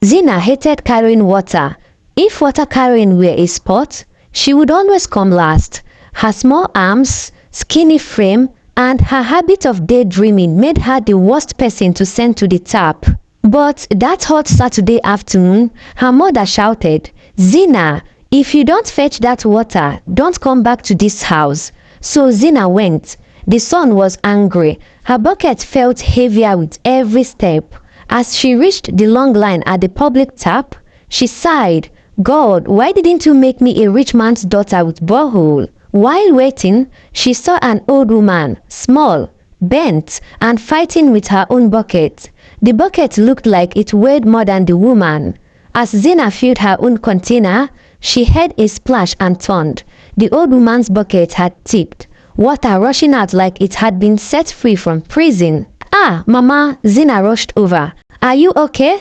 Zina hated carrying water. If water carrying were a sport, she would always come last. Her small arms, skinny frame, and her habit of daydreaming made her the worst person to send to the tap. But that hot Saturday afternoon, her mother shouted, "Zina, if you don't fetch that water, don't come back to this house." So Zina went. The sun was angry. Her bucket felt heavier with every step. As she reached the long line at the public tap, she sighed, "God, why didn't you make me a rich man's daughter with borehole?" While waiting, she saw an old woman, small, bent, and fighting with her own bucket. The bucket looked like it weighed more than the woman. As Zina filled her own container, she heard a splash and turned. The old woman's bucket had tipped, water rushing out like it had been set free from prison. "Ah, Mama," Zina rushed over. "Are you okay?"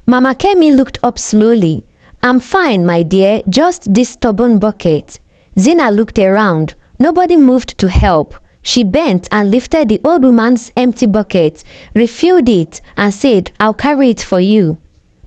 Mama Kemi looked up slowly. "I'm fine, my dear, just this stubborn bucket." Zina looked around. Nobody moved to help. She bent and lifted the old woman's empty bucket, refilled it, and said, "I'll carry it for you."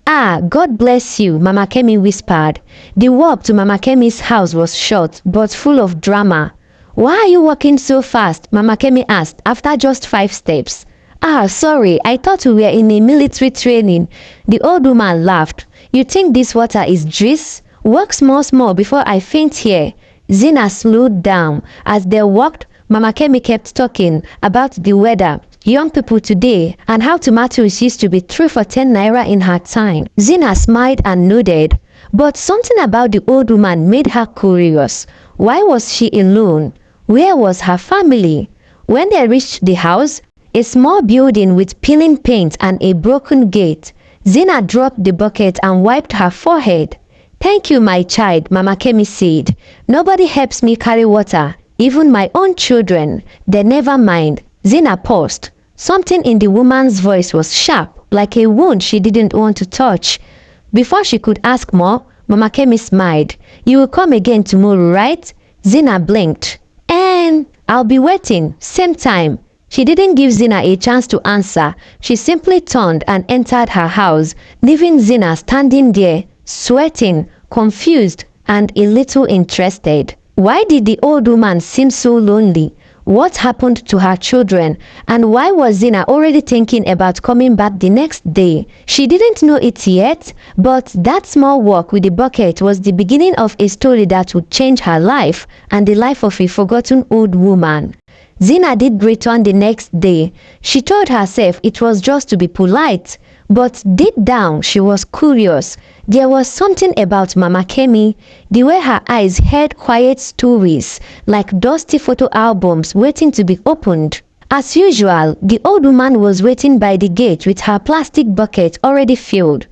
"Ah, God bless you," Mama Kemi whispered. The walk to Mama Kemi's house was short, but full of drama. "Why are you walking so fast?" Mama Kemi asked after just 5 steps. "Ah, sorry, I thought we were in a military training." The old woman laughed. "You think this water is juice? Walk small before I faint here." Zina slowed down. As they walked, Mama Kemi kept talking about the weather, young people today, and how tomatoes used to be 3 for 10 naira in her time. Zina smiled and nodded, but something about the old woman made her curious. Why was she alone? Where was her family? When they reached the house, a small building with peeling paint and a broken gate, Zina dropped the bucket and wiped her forehead. "Thank you, my child," Mama Kemi said. "Nobody helps me carry water. Even my own children, they never mind." Zina paused. Something in the woman's voice was sharp, like a wound she didn't want to touch. Before she could ask more, Mama Kemi smiled. "You will come again tomorrow, right?" Zina blinked. "And I'll be waiting, same time." She didn't give Zina a chance to answer. She simply turned and entered her house, leaving Zina standing there, sweating, confused, and a little interested. Why did the old woman seem so lonely? What happened to her children? And why was Zina already thinking about coming back the next day? She didn't know it yet, but that small walk with the bucket was the beginning of a story that would change her life and the life of a forgotten old woman. Zina did return the next day. She told herself it was just to be polite, but deep down she was curious. There was something about Mama Kemi, the way her eyes heard quiet stories, like dusty photo albums waiting to be opened. As usual, the old woman was waiting by the gate with her plastic bucket already filled.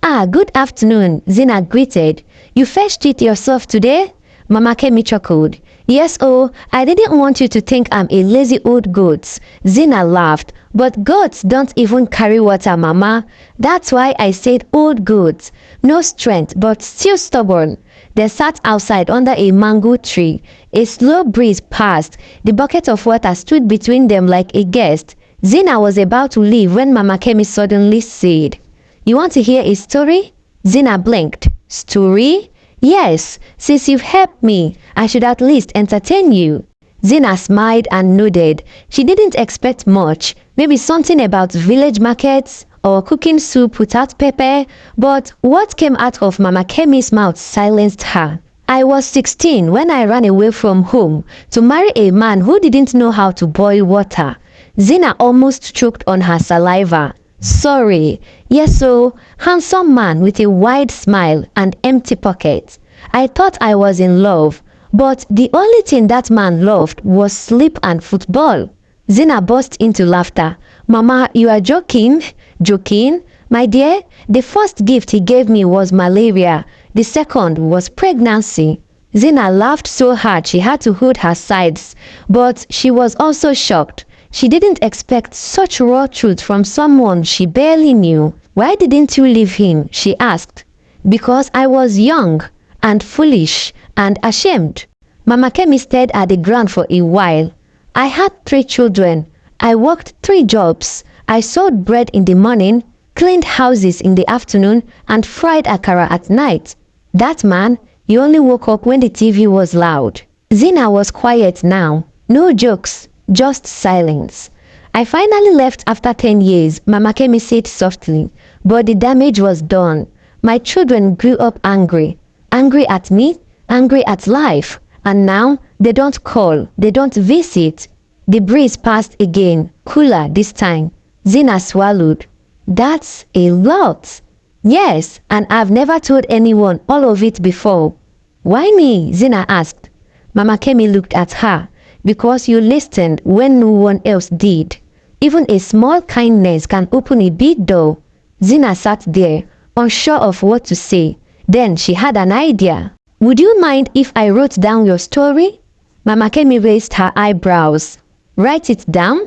"Ah, good afternoon," Zina greeted. "You fetched it yourself today?" Mama Kemi chuckled. "Yes, oh, I didn't want you to think I'm a lazy old goat." Zina laughed. "But goats don't even carry water, Mama. That's why I said old goats. No strength, but still stubborn." They sat outside under a mango tree. A slow breeze passed. The bucket of water stood between them like a guest. Zina was about to leave when Mama Kemi suddenly said, "You want to hear a story?" Zina blinked. "Story?" "Yes, since you've helped me, I should at least entertain you." Zina smiled and nodded. She didn't expect much, maybe something about village markets or cooking soup without pepper, but what came out of Mama Kemi's mouth silenced her. "I was 16 when I ran away from home to marry a man who didn't know how to boil water." Zina almost choked on her saliva. "Sorry. Yes, so handsome man with a wide smile and empty pockets. I thought I was in love, but the only thing that man loved was sleep and football." Zina burst into laughter. "Mama, you are joking?" "Joking? My dear, the first gift he gave me was malaria. The second was pregnancy." Zina laughed so hard she had to hold her sides, but she was also shocked. She didn't expect such raw truth from someone she barely knew. "Why didn't you leave him?" she asked. "Because I was young and foolish and ashamed." Mama Kemi stared at the ground for a while. "I had 3 children. I worked 3 jobs. I sold bread in the morning, cleaned houses in the afternoon, and fried akara at night. That man, he only woke up when the TV was loud. Zina was quiet now. No jokes, just silence. I finally left after 10 years, Mama Kemi said softly, but the damage was done. My children grew up angry. Angry at me, angry at life. And now, they don't call, they don't visit. The breeze passed again, cooler this time. Zina swallowed. That's a lot. Yes, and I've never told anyone all of it before. Why me? Zina asked. Mama Kemi looked at her. Because you listened when no one else did. Even a small kindness can open a big door. Zina sat there, unsure of what to say. Then she had an idea. Would you mind if I wrote down your story? Mama Kemi raised her eyebrows. Write it down?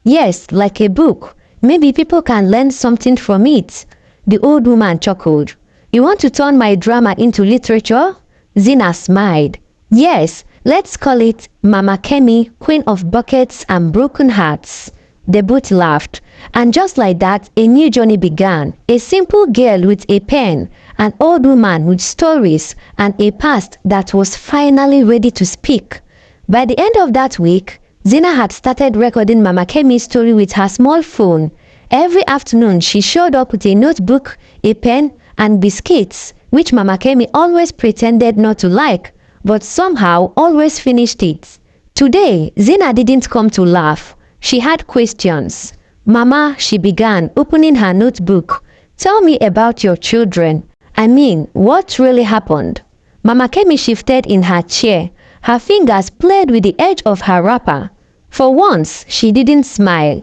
Yes, like a book. Maybe people can learn something from it. The old woman chuckled. You want to turn my drama into literature? Zina smiled. Yes, let's call it Mama Kemi, Queen of Buckets and Broken Hearts. They both laughed. And just like that, a new journey began. A simple girl with a pen, an old woman with stories, and a past that was finally ready to speak. By the end of that week, Zina had started recording Mama Kemi's story with her small phone. Every afternoon, she showed up with a notebook, a pen, and biscuits, which Mama Kemi always pretended not to like, but somehow always finished it. Today, Zina didn't come to laugh. She had questions. Mama, she began, opening her notebook. Tell me about your children. I mean, what really happened? Mama Kemi shifted in her chair. Her fingers played with the edge of her wrapper. For once, she didn't smile.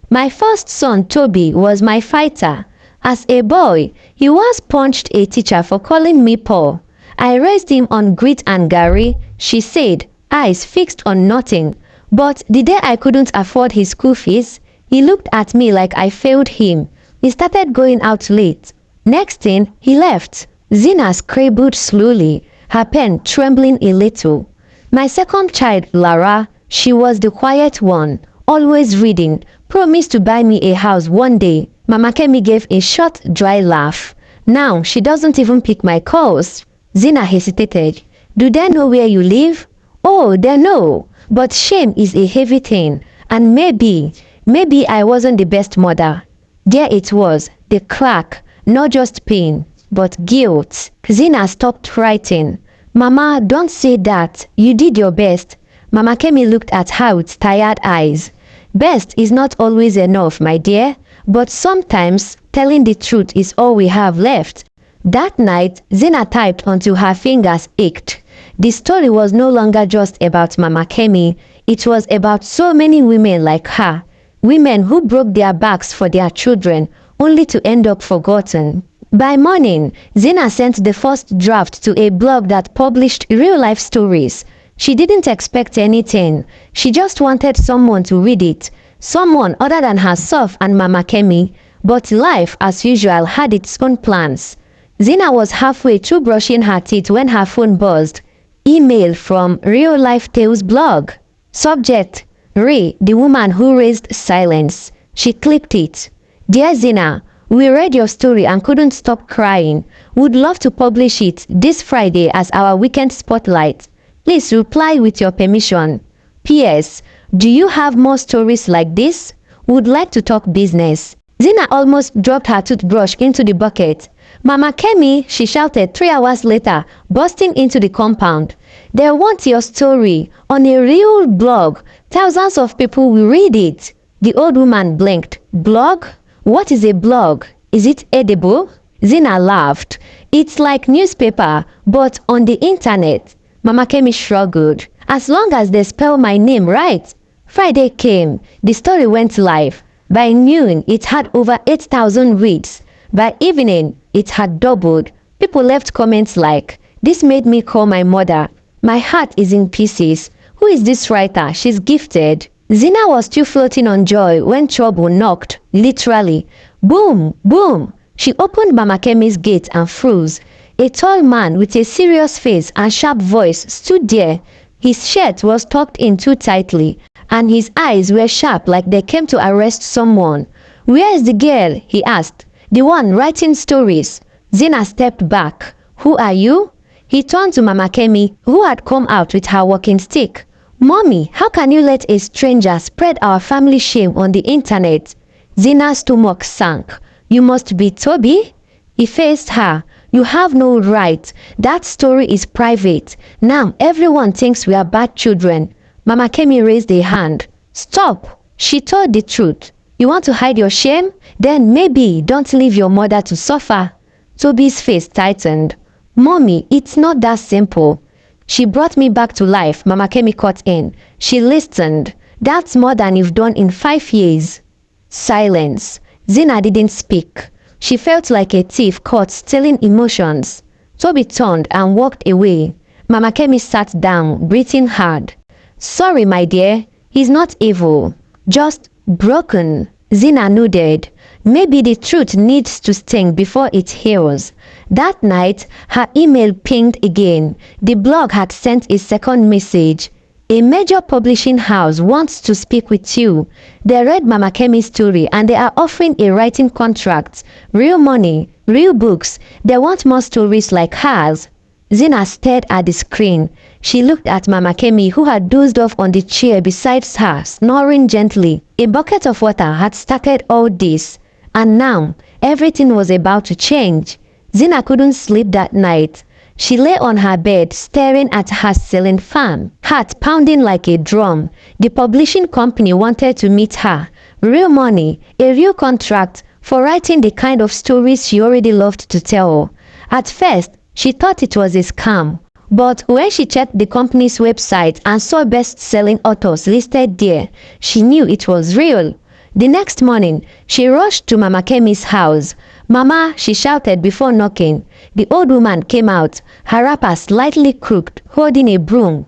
My first son, Toby, was my fighter. As a boy, he once punched a teacher for calling me poor. I raised him on grit and gari, she said, eyes fixed on nothing. But the day I couldn't afford his school fees, he looked at me like I failed him. He started going out late. Next thing, he left. Zina scribbled slowly, her pen trembling a little. My second child, Lara, she was the quiet one, always reading, promised to buy me a house one day. Mama Kemi gave a short, dry laugh. Now, she doesn't even pick my calls. Zina hesitated. Do they know where you live? Oh, they know. But shame is a heavy thing. And maybe I wasn't the best mother. There it was, the crack, not just pain, but guilt. Zina stopped writing. Mama, don't say that. You did your best. Mama Kemi looked at her with tired eyes. Best is not always enough, my dear. But sometimes, telling the truth is all we have left. That night, Zina typed until her fingers ached. The story was no longer just about Mama Kemi. It was about so many women like her. Women who broke their backs for their children, only to end up forgotten. By morning, Zina sent the first draft to a blog that published real-life stories. She didn't expect anything. She just wanted someone to read it. Someone other than herself and Mama Kemi. But life, as usual, had its own plans. Zina was halfway through brushing her teeth when her phone buzzed. Email from Real Life Tales blog. Subject: Ray, the woman who raised silence. She clicked it. Dear Zina, we read your story and couldn't stop crying. Would love to publish it this Friday as our weekend spotlight. Please reply with your permission. P.S. Do you have more stories like this? Would like to talk business. Zina almost dropped her toothbrush into the bucket. Mama Kemi, she shouted 3 hours later, bursting into the compound. They want your story on a real blog. Thousands of people will read it. The old woman blinked. Blog? What is a blog? Is it edible? Zina laughed. It's like newspaper, but on the internet. Mama Kemi shrugged. As long as they spell my name right. Friday came. The story went live. By noon, it had over 8,000 reads. By evening, it had doubled. People left comments like, this made me call my mother. My heart is in pieces. Who is this writer? She's gifted. Zina was still floating on joy when trouble knocked, literally. Boom, boom. She opened Mama Kemi's gate and froze. A tall man with a serious face and sharp voice stood there. His shirt was tucked in too tightly, and his eyes were sharp like they came to arrest someone. Where is the girl? He asked. The one writing stories. Zina stepped back. Who are you? He turned to Mama Kemi, who had come out with her walking stick. Mommy, how can you let a stranger spread our family shame on the internet? Zina's stomach sank. You must be Toby? He faced her. You have no right. That story is private. Now everyone thinks we are bad children. Mama Kemi raised a hand. Stop. She told the truth. You want to hide your shame? Then maybe don't leave your mother to suffer. Toby's face tightened. Mommy, it's not that simple. She brought me back to life, Mama Kemi cut in. She listened. That's more than you've done in 5 years. Silence. Zina didn't speak. She felt like a thief caught stealing emotions. Toby turned and walked away. Mama Kemi sat down, breathing hard. Sorry, my dear. He's not evil. Just broken. Zina nodded. Maybe the truth needs to sting before it heals. That night, her email pinged again. The blog had sent a second message. A major publishing house wants to speak with you. They read Mama Kemi's story and they are offering a writing contract. Real money, real books. They want more stories like hers. Zina stared at the screen. She looked at Mama Kemi, who had dozed off on the chair beside her, snoring gently. A bucket of water had started all this. And now, everything was about to change. Zina couldn't sleep that night. She lay on her bed, staring at her ceiling fan, heart pounding like a drum. The publishing company wanted to meet her. Real money, a real contract for writing the kind of stories she already loved to tell. At first, she thought it was a scam. But when she checked the company's website and saw best-selling authors listed there, she knew it was real. The next morning, she rushed to Mama Kemi's house. Mama, she shouted before knocking. The old woman came out, her wrapper slightly crooked, holding a broom.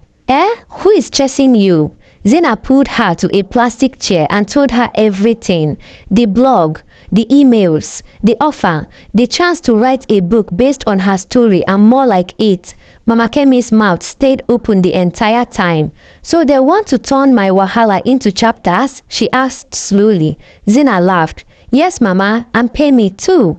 Who is chasing you? Zina pulled her to a plastic chair and told her everything. The blog, the emails, the offer, the chance to write a book based on her story and more like it. Mama Kemi's mouth stayed open the entire time. So they want to turn my wahala into chapters? She asked slowly. Zina laughed. Yes, Mama, and pay me too.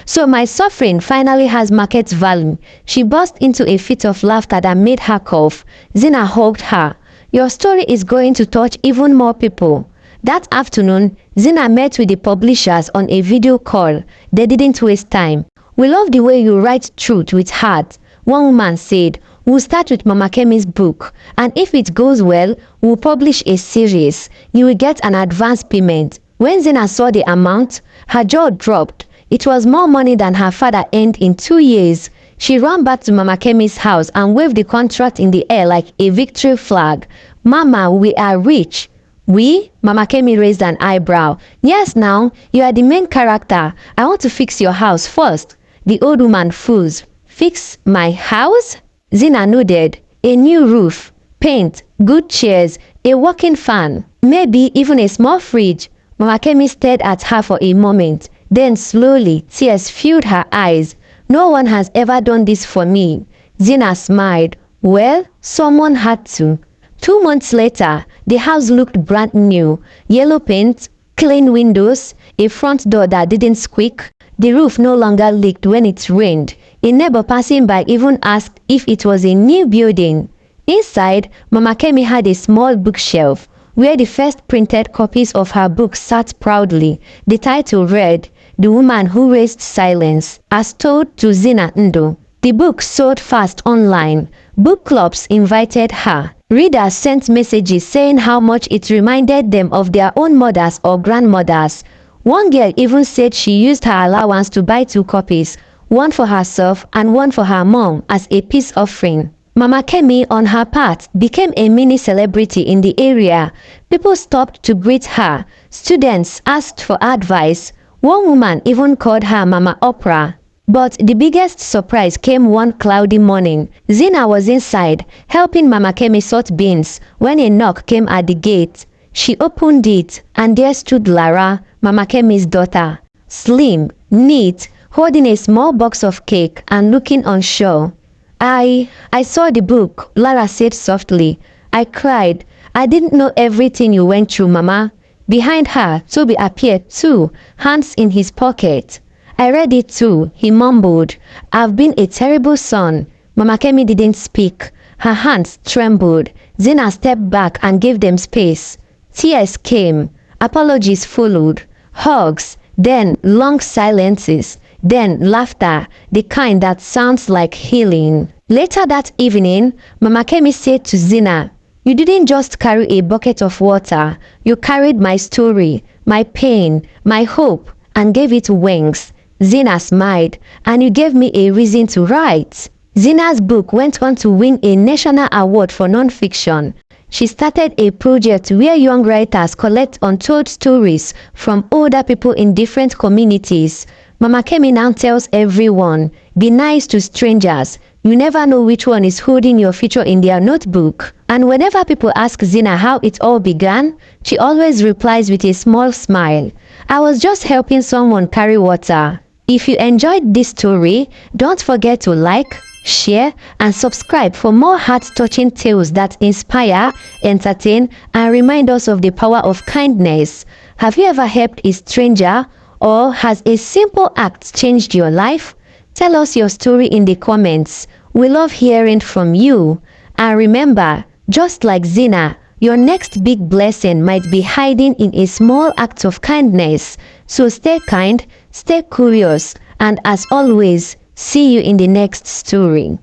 So my suffering finally has market value. She burst into a fit of laughter that made her cough. Zina hugged her. Your story is going to touch even more people. That afternoon, Zina met with the publishers on a video call. They didn't waste time. We love the way you write truth with heart. One woman said, we'll start with Mama Kemi's book, and if it goes well, we'll publish a series. You will get an advance payment. When Zina saw the amount, her jaw dropped. It was more money than her father earned in 2 years. She ran back to Mama Kemi's house and waved the contract in the air like a victory flag. Mama, we are rich. We? Mama Kemi raised an eyebrow. Yes, now, you are the main character. I want to fix your house first. The old woman froze. Fix my house? Zina nodded. A new roof, paint, good chairs, a working fan, maybe even a small fridge. Mama Kemi stared at her for a moment. Then slowly, tears filled her eyes. No one has ever done this for me. Zina smiled. Well, someone had to. 2 months later, the house looked brand new. Yellow paint, clean windows, a front door that didn't squeak. The roof no longer leaked when it rained. A neighbor passing by even asked if it was a new building. Inside, Mama Kemi had a small bookshelf where the first printed copies of her books sat proudly. The title read, The Woman Who Raised Silence, as told to Zina Ndo. The book sold fast online. Book clubs invited her. Readers sent messages saying how much it reminded them of their own mothers or grandmothers. One girl even said she used her allowance to buy 2 copies, one for herself and one for her mom as a peace offering. Mama Kemi, on her part, became a mini celebrity in the area. People stopped to greet her. Students asked for advice. One woman even called her Mama Oprah. But the biggest surprise came one cloudy morning. Zina was inside, helping Mama Kemi sort beans, when a knock came at the gate. She opened it, and there stood Lara, Mama Kemi's daughter. Slim, neat, holding a small box of cake and looking unsure. I saw the book, Lara said softly. I cried. I didn't know everything you went through, Mama. Behind her, Toby appeared too, hands in his pocket. I read it too, he mumbled. I've been a terrible son. Mama Kemi didn't speak. Her hands trembled. Zina stepped back and gave them space. Tears came. Apologies followed. Hugs. Then long silences. Then laughter, the kind that sounds like healing. Later that evening, Mama Kemi said to Zina, "You didn't just carry a bucket of water. You carried my story, my pain, my hope, and gave it wings." Zina smiled, "And you gave me a reason to write." Zina's book went on to win a national award for non-fiction. She started a project where young writers collect untold stories from older people in different communities. Mama Kemi now tells everyone, be nice to strangers. You never know which one is holding your future in their notebook. And whenever people ask Zina how it all began, she always replies with a small smile. I was just helping someone carry water. If you enjoyed this story, don't forget to like, share, and subscribe for more heart-touching tales that inspire, entertain, and remind us of the power of kindness. Have you ever helped a stranger, or has a simple act changed your life? Tell us your story in the comments. We love hearing from you. And remember, just like Zina, your next big blessing might be hiding in a small act of kindness. So stay kind, stay curious, and as always, see you in the next story.